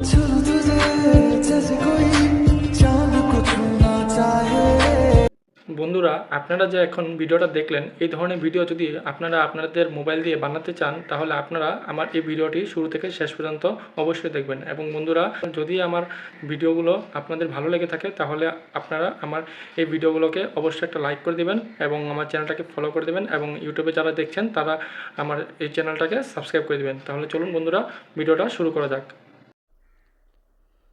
चलो तुझे जैसे कोई चांद को छूना चाहे। বন্ধুরা, আপনারা যে এখন ভিডিওটা দেখলেন, এই ধরনের ভিডিও যদি আপনারা আপনাদের মোবাইল দিয়ে বানাতে চান, তাহলে আপনারা আমার এই ভিডিওটি শুরু থেকে শেষ পর্যন্ত অবশ্যই দেখবেন। এবং বন্ধুরা, যদি আমার ভিডিওগুলো আপনাদের ভালো লেগে থাকে, তাহলে আপনারা আমার এই ভিডিওগুলোকে অবশ্যই একটা লাইক করে দেবেন এবং আমার চ্যানেলটাকে ফলো করে দেবেন, এবং ইউটিউবে যারা দেখছেন তারা আমার এই চ্যানেলটাকে সাবস্ক্রাইব করে দেবেন। তাহলে চলুন বন্ধুরা, ভিডিওটা শুরু করা যাক।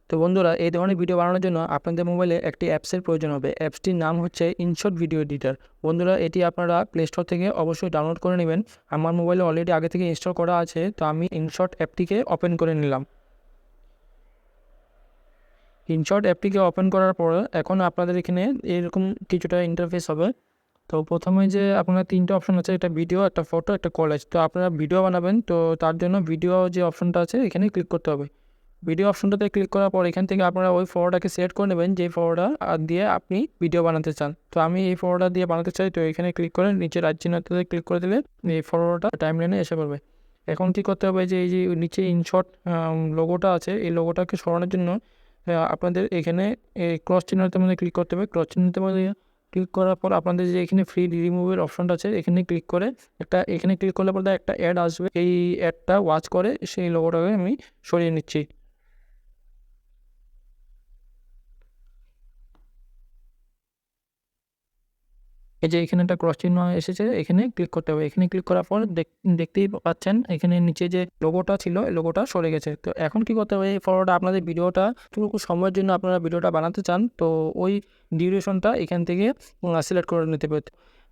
তো বন্ধুরা, এই ধরনের ভিডিও বানানোর জন্য আপনাদের মোবাইলে একটি অ্যাপসের প্রয়োজন হবে। অ্যাপসটির নাম হচ্ছে ইনশট ভিডিও এডিটর। বন্ধুরা, এটি আপনারা প্লে স্টোর থেকে অবশ্যই ডাউনলোড করে নেবেন। আমার মোবাইলে অলরেডি আগে থেকে ইনস্টল করা আছে, তো আমি ইনশট অ্যাপটিকে ওপেন করে নিলাম। ইনশট অ্যাপটিকে ওপেন করার পর এখন আপনাদের এখানে এরকম কিছুটা ইন্টারফেস হবে। তো প্রথমে যে আপনার তিনটা অপশন আছে, একটা ভিডিও, একটা ফটো, একটা কলেজ। তো আপনারা ভিডিও বানাবেন, তো তার জন্য ভিডিও যে অপশনটা আছে এখানে ক্লিক করতে হবে। ভিডিও অপশনটাতে ক্লিক করার পর এখান থেকে আপনারা ওই ফটোটাকে সিলেক্ট করে নেবেন যে ফটোটা দিয়ে আপনি ভিডিও বানাতে চান। তো আমি এই ফটোটা দিয়ে বানাতে চাই, তো এখানে ক্লিক করে নিচে রাইট চিহ্নটাতে ক্লিক করে দিলে এই ফটোটা টাইমলাইনে এসে পড়বে। এখন কী করতে হবে, যে এই যে নিচে ইনশট লোগোটা আছে, এই লোগোটাকে সরানোর জন্য আপনাদের এখানে এই ক্রস চিহ্নটার মধ্যে ক্লিক করতে হবে। ক্রস চিহ্নটার মধ্যে ক্লিক করার পর আপনাদের যে এখানে ফ্রি রিমুভের অপশনটা আছে এখানে ক্লিক করে এখানে ক্লিক করলে পরে একটা অ্যাড আসবে। এই অ্যাডটা ওয়াচ করে সেই লোগোটাকে আমি সরিয়ে নিচ্ছি। এই যে এখানে একটা ক্রস চিহ্ন এসেছে, এখানে ক্লিক করতে হবে। এখানে ক্লিক করার পর দেখতেই পাচ্ছেন এখানে নিচে যে লোগোটা ছিল এই লোগোটা সরে গেছে। তো এখন কি করতে হবে, এই ফটোটা আপনাদের ভিডিওটা যতটুকু সময়ের জন্য আপনারা ভিডিওটা বানাতে চান, তো ওই ডিউরেশনটা এখান থেকে সিলেক্ট করে নিতে হবে।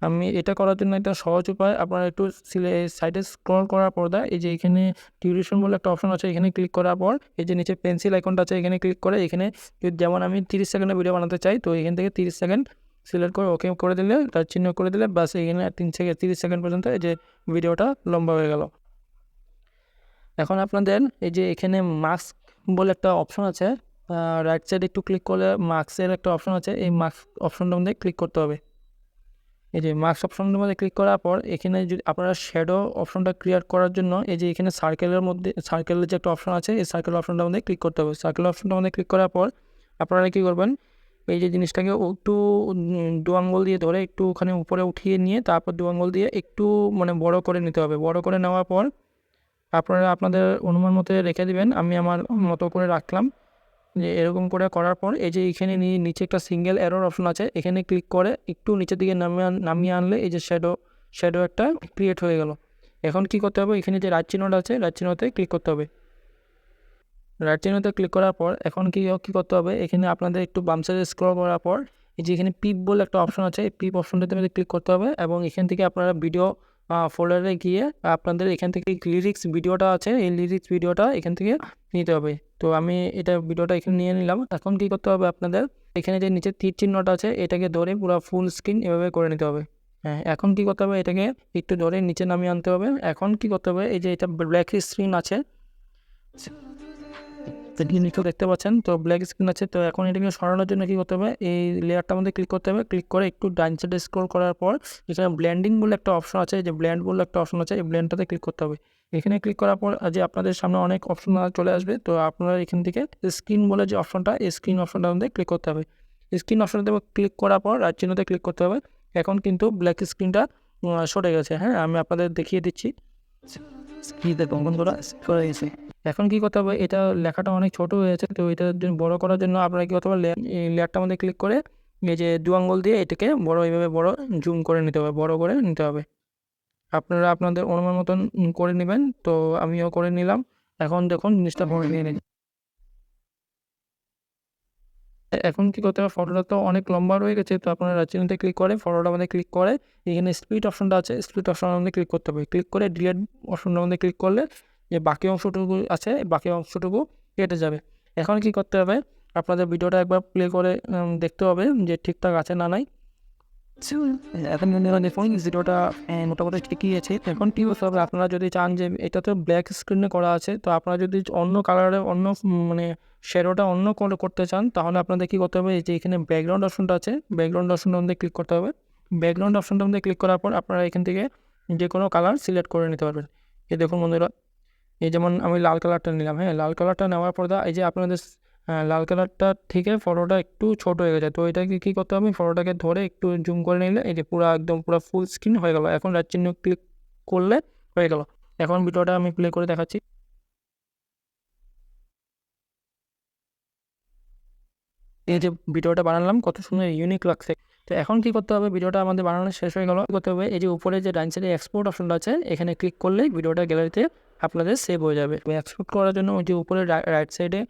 আমি এটা করার জন্য একটা সহজ উপায়, আপনারা একটু সাইডে স্ক্রল করার পর এই যে এখানে ডিউরেশন বলে একটা অপশন আছে, এখানে ক্লিক করার পর এই যে নিচে পেন্সিল আইকনটা আছে এখানে ক্লিক করে এখানে যেমন আমি 30 সেকেন্ডের ভিডিও বানাতে চাই, তো এখান থেকে 30 সেকেন্ড সিলেক্ট করে ওকে করে দিলে, তার চিহ্ন করে দিলে বাস, এখানে 30 সেকেন্ড পর্যন্ত এই যে ভিডিওটা লম্বা হয়ে গেল। এখন আপনাদের এই যে এখানে মাস্ক বলে একটা অপশন আছে, রাইট সাইডে একটু ক্লিক করলে মাস্কের একটা অপশন আছে, এই মাস্ক অপশনটার মধ্যে ক্লিক করতে হবে। এই যে মাস্ক অপশনটার মধ্যে ক্লিক করার পর এখানে যদি আপনারা শ্যাডো অপশনটা ক্রিয়েট করার জন্য এই যে এখানে সার্কেলের যে একটা অপশন আছে, এই সার্কেল অপশনটার মধ্যে ক্লিক করতে হবে। সার্কেল অপশনটার মধ্যে ক্লিক করার পর আপনারা কী করবেন, এই যে জিনিসটাকে একটু দু আঙ্গুল দিয়ে ধরে একটু ওখানে উপরে উঠিয়ে নিয়ে তারপর দু আঙ্গুল দিয়ে একটু মানে বড় করে নিতে হবে। বড় করে নেওয়ার পর আপনারা আপনাদের অনুমান মতো রেখে দিবেন। আমি আমার মতো করে রাখলাম। যে এরকম করে করার পর এই যে এখানে নিচে একটা সিঙ্গেল এরর অপশন আছে, এখানে ক্লিক করে একটু নিচের দিকে নামিয়ে আনলে এই যে শ্যাডো একটা ক্রিয়েট হয়ে গেল। এখন কি করতে হবে, এখানে যে রাইট চিহ্নটা আছে রাইট চিহ্নতে ক্লিক করতে হবে। রাইট চিহ্নতে ক্লিক করার পর এখন কী করতে হবে, এখানে আপনাদের একটু বাম সাইডে স্ক্রল করার পর এই যে এখানে পিপ বলে একটা অপশন আছে, এই পিপ অপশনটাতে ক্লিক করতে হবে এবং এখান থেকে আপনারা ভিডিও ফোল্ডারে গিয়ে আপনাদের এখান থেকে লিরিক্স ভিডিওটা আছে, এই লিরিক্স ভিডিওটা এখান থেকে নিতে হবে। তো আমি ভিডিওটা এখানে নিয়ে নিলাম। এখন কী করতে হবে, আপনাদের এখানে যে নিচে তীর চিহ্নটা আছে এটাকে ধরে পুরো ফুল স্ক্রিন এভাবে করে নিতে হবে। হ্যাঁ, এখন কী করতে হবে, এটাকে একটু ধরে নিচে নামিয়ে আনতে হবে। এখন কী করতে হবে, এই যে এটা ব্ল্যাক স্ক্রিন আছে, নিচেও দেখতে পাচ্ছেন, তো ব্ল্যাক স্ক্রিন আছে। তো এখন এটাকে সরানোর জন্য কী করতে হবে, এই লেয়ারটার মধ্যে ক্লিক করতে হবে। ক্লিক করে একটু ডান সাইডে স্ক্রল করার পর এখানে ব্ল্যান্ডিং বলে একটা অপশন আছে, যে ব্ল্যান্ড বলে একটা অপশন আছে, এই ব্ল্যান্ডটাতে ক্লিক করতে হবে। এখানে ক্লিক করার পর যে আপনাদের সামনে অনেক অপশন চলে আসবে, তো আপনারা এখান থেকে স্ক্রিন বলে যে অপশনটা, এই স্ক্রিন অপশনটার মধ্যে ক্লিক করতে হবে। স্ক্রিন অপশনটাতে ক্লিক করার পর রাইট চিহ্নতে ক্লিক করতে হবে। এখন কিন্তু ব্ল্যাক স্ক্রিনটা সরে গেছে। হ্যাঁ, আমি আপনাদের দেখিয়ে দিচ্ছি। করে গেছে। এখন কী করতে হবে, এটা লেখাটা অনেক ছোট হয়েছে, তো এটার জন্য বড় করার জন্য আপনারা কী করতে হবে, এই লেয়ারটার মধ্যে ক্লিক করে এই যে দু আঙ্গুল দিয়ে এটাকে এইভাবে বড় জুম করে নিতে হবে, বড় করে নিতে হবে। আপনারা আপনাদের অনুমান মতন করে নেবেন, তো আমিও করে নিলাম। এখন দেখুন জিনিসটা ভরে নিয়ে নিন। এখন কী করতে হবে, ফটোটা তো অনেক লম্বা রয়ে গেছে, তো আপনারা রাইট চিহ্নতে ক্লিক করে ফটোটার মধ্যে ক্লিক করে এখানে স্প্লিট অপশনটা আছে, স্প্লিট অপশনের মধ্যে ক্লিক করতে হবে। ক্লিক করে ডিলিট অপশনটার মধ্যে ক্লিক করলে যে বাকি অংশটুকু আছে বাকি অংশটুকু কেটে যাবে। এখন কি করতে হবে, আপনাদের ভিডিওটা একবার প্লে করে দেখতে হবে যে ঠিকঠাক আছে না নাই। এখন দেখুন ভিডিওটা মোটামুটি ঠিকই আছে। এখন কী করতে হবে, আপনারা যদি চান যে এটা তো ব্ল্যাক স্ক্রিনে করা আছে, তো আপনারা যদি অন্য কালারের অন্য মানে শ্যাডোটা অন্য করে করতে চান, তাহলে আপনাদের কী করতে হবে, এই যে এখানে ব্যাকগ্রাউন্ড অপশনটা আছে, ব্যাকগ্রাউন্ড অপশনটার মধ্যে ক্লিক করতে হবে। ব্যাকগ্রাউন্ড অপশনটার মধ্যে ক্লিক করার পর আপনারা এখান থেকে যে কোনো কালার সিলেক্ট করে নিতে পারবেন। এই দেখুন বন্ধুরা, এই যেমন আমি লাল কালারটা নিলাম, হ্যাঁ, লাল কালারটা নেওয়ার পর এই যে আপনাদের লাল কালারটা থেকে ফটোটা একটু ছোট হয়ে গেছে। তো এটাকে কী করতে হবে, ফটোটাকে ধরে একটু জুম করে নিলে এই যে পুরো একদম পুরো ফুল স্ক্রিন হয়ে গেল। এখন রাইট চিহ্ন ক্লিক করলে হয়ে গেল। এখন ভিডিওটা আমি প্লে করে দেখাচ্ছি। এই যে ভিডিওটা বানালাম কত সুন্দর ইউনিক লাগছে। তো এখন কি করতে হবে, ভিডিওটা আমাদের বানানো শেষ হয়ে গেল। কী করতে হবে, এই যে উপরে যে ডান সাইডে এক্সপোর্ট অপশনটা আছে এখানে ক্লিক করলেই ভিডিওটা গ্যালারিতে আপনাদের সেভ হয়ে যাবে। এক্সপোর্ট করার জন্য ওই যে উপরে রাইট সাইডে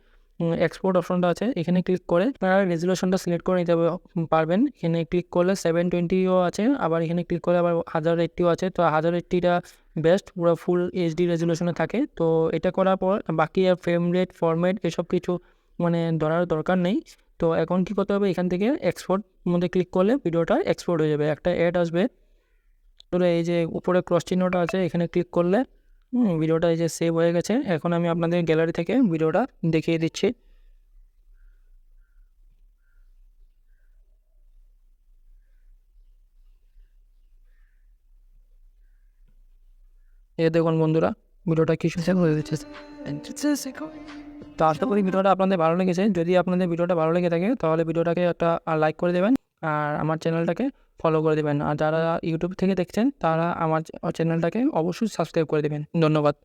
এক্সপোর্ট অপশনটা আছে এখানে ক্লিক করে আপনারা রেজুলেশনটা সিলেক্ট করে নিতে পারবেন। এখানে ক্লিক করলে 720ও আছে, আবার এখানে ক্লিক করলে আবার 1080ও আছে। তো 1080টা বেস্ট, পুরো ফুল এইচডি রেজুলেশনে থাকে। তো এটা করার পর বাকি আর ফ্রেম রেট ফরম্যাট এসব কিছু মানে ধরার দরকার নেই। তো এখন কী করতে হবে, এখান থেকে এক্সপোর্ট মধ্যে ক্লিক করলে ভিডিওটা এক্সপোর্ট হয়ে যাবে, একটা অ্যাড আসবে। তো এই যে উপরে ক্রস চিহ্নটা আছে এখানে ক্লিক করলে ভিডিওটা এই যে সেভ হয়ে গেছে। এখন আমি আপনাদের গ্যালারি থেকে ভিডিওটা দেখিয়ে দিচ্ছি। এই দেখুন বন্ধুরা, ভিডিওটা কি সুন্দর হয়ে গেছে। जैसे कोई তো আশা করি ভিডিওটা আপনাদের ভালো লেগেছে। যদি আপনাদের ভিডিওটা ভালো লেগে থাকে তাহলে ভিডিওটাকে একটা লাইক করে দেবেন আর আমার চ্যানেলটাকে ফলো করে দেবেন। আর যারা ইউটিউব থেকে দেখছেন তারা আমার চ্যানেলটাকে অবশ্যই সাবস্ক্রাইব করে দেবেন। ধন্যবাদ।